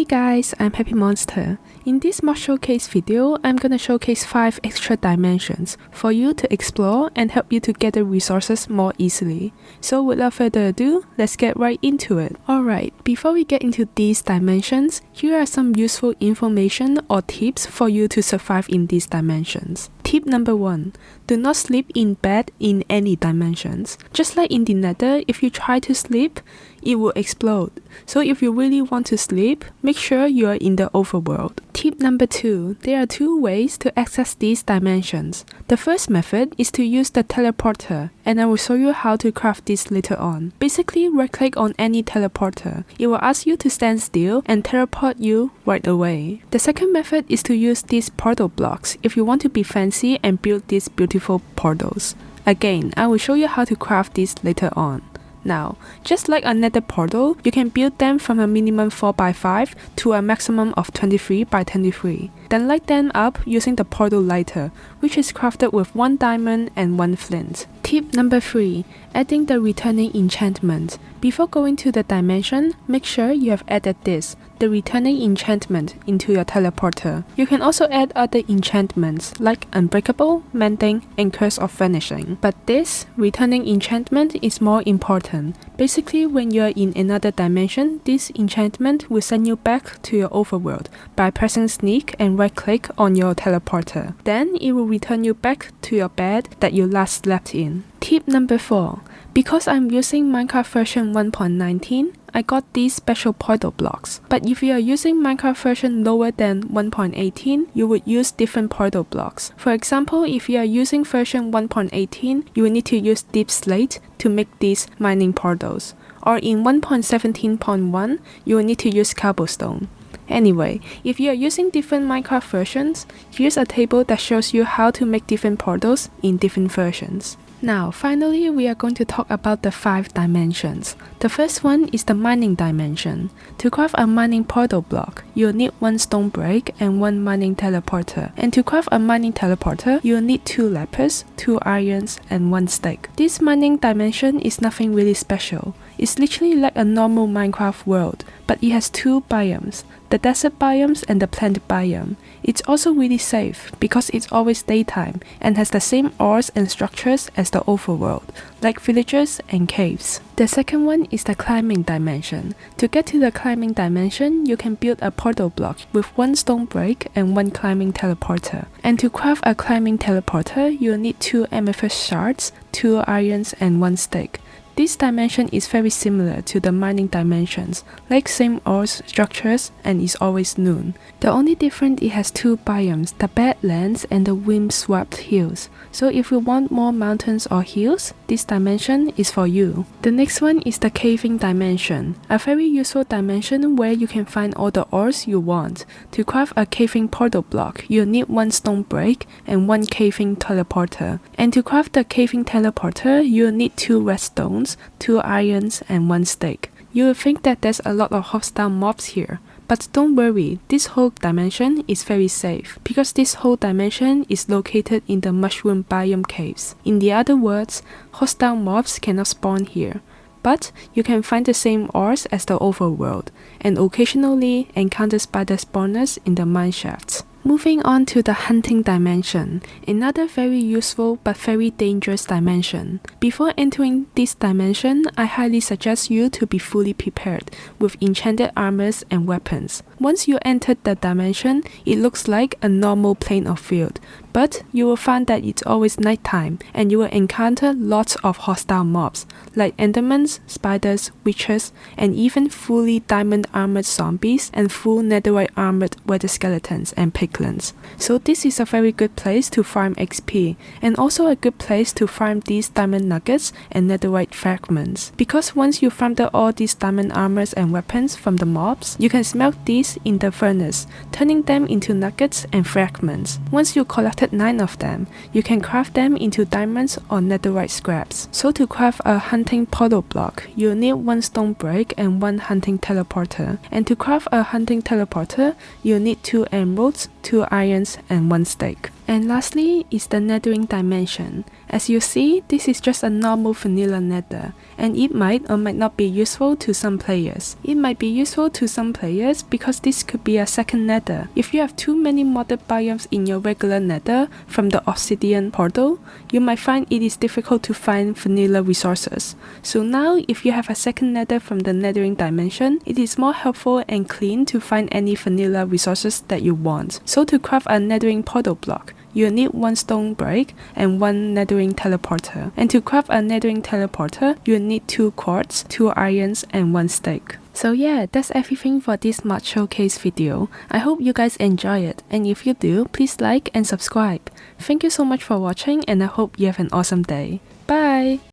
Hey guys, I'm Happy Monster. In this mod showcase video, I'm gonna showcase 5 extra dimensions for you to explore and help you to gather resources more easily. So without further ado, let's get right into it. Alright, before we get into these dimensions, here are some useful information or tips for you to survive in these dimensions. Tip number 1. Do not sleep in bed in any dimensions. Just like in the Nether, if you try to sleep, it will explode. So if you really want to sleep, make sure you are in the overworld. Tip number 2. There are 2 ways to access these dimensions. The first method is to use the teleporter, and I will show you how to craft this later on. Basically, right click on any teleporter. It will ask you to stand still and teleport you right away. The second method is to use these portal blocks if you want to be fancy and build these beautiful portals. Again, I will show you how to craft this later on. Now, just like a nether portal, you can build them from a minimum 4x5 to a maximum of 23x23. Then light them up using the portal lighter, which is crafted with 1 diamond and 1 flint. Tip number 3. Adding the returning enchantment. Before going to the dimension, make sure you have added this, the returning enchantment, into your teleporter. You can also add other enchantments like Unbreakable, Mending, and Curse of Vanishing. But this returning enchantment is more important. Basically, when you are in another dimension, this enchantment will send you back to your overworld by pressing sneak and right click on your teleporter. Then it will return you back to your bed that you last slept in. Tip number 4. Because I'm using Minecraft version 1.19, I got these special portal blocks. But if you are using Minecraft version lower than 1.18, you would use different portal blocks. For example, if you are using version 1.18, you will need to use deep slate to make these mining portals. Or in 1.17.1, you will need to use cobblestone. Anyway, if you are using different Minecraft versions, here's a table that shows you how to make different portals in different versions. Now, finally, we are going to talk about the 5 dimensions. The first one is the mining dimension. To craft a mining portal block, you'll need 1 stone break and 1 mining teleporter. And to craft a mining teleporter, you'll need 2 lapis, 2 irons, and 1 stick. This mining dimension is nothing really special. It's literally like a normal Minecraft world, but it has 2 biomes, the desert biomes and the plant biome. It's also really safe because it's always daytime and has the same ores and structures as the overworld, like villages and caves. The second one is the climbing dimension. To get to the climbing dimension, you can build a portal block with 1 stone break and 1 climbing teleporter. And to craft a climbing teleporter, you'll need 2 amethyst shards, 2 irons, and 1 stick. This dimension is very similar to the mining dimensions, like same ores, structures, and is always noon. The only difference it has 2 biomes, the badlands and the wind-swept hills. So if you want more mountains or hills, this dimension is for you. The next one is the caving dimension, a very useful dimension where you can find all the ores you want. To craft a caving portal block, you'll need 1 stone break and 1 caving teleporter. And to craft the caving teleporter, you'll need 2 redstones, 2 irons, and 1 stick. You will think that there's a lot of hostile mobs here, but don't worry, this whole dimension is very safe because this whole dimension is located in the mushroom biome caves. In the other words, hostile mobs cannot spawn here. But you can find the same ores as the overworld, and occasionally encounter spider spawners in the mine shafts. Moving on to the hunting dimension, another very useful but very dangerous dimension. Before entering this dimension, I highly suggest you to be fully prepared with enchanted armors and weapons. Once you enter the dimension, it looks like a normal plane of field, but you will find that it's always nighttime and you will encounter lots of hostile mobs like endermans, spiders, witches, and even fully diamond armored zombies and full netherite armored wither skeletons and piglins. So this is a very good place to farm XP and also a good place to farm these diamond nuggets and netherite fragments. Because once you farmed all these diamond armors and weapons from the mobs, you can smelt these in the furnace, turning them into nuggets and fragments. Once you collected 9 of them, you can craft them into diamonds or netherite scraps. So to craft a hunting portal block, you'll need 1 stone break and 1 hunting teleporter. And to craft a hunting teleporter, you'll need 2 emeralds, 2 irons, and 1 stick. And lastly is the nethering dimension. As you see, this is just a normal vanilla nether, and it might or might not be useful to some players. It might be useful to some players because this could be a second nether. If you have too many modded biomes in your regular nether from the obsidian portal, you might find it is difficult to find vanilla resources. So now if you have a second nether from the nethering dimension, it is more helpful and clean to find any vanilla resources that you want. So to craft a nethering portal block, you need one stone break and one nethering teleporter. And to craft a nethering teleporter, you need 2 quartz, 2 irons and 1 steak. So yeah, that's everything for this mod showcase video. I hope you guys enjoy it, and if you do, please like and subscribe. Thank you so much for watching, and I hope you have an awesome day. Bye!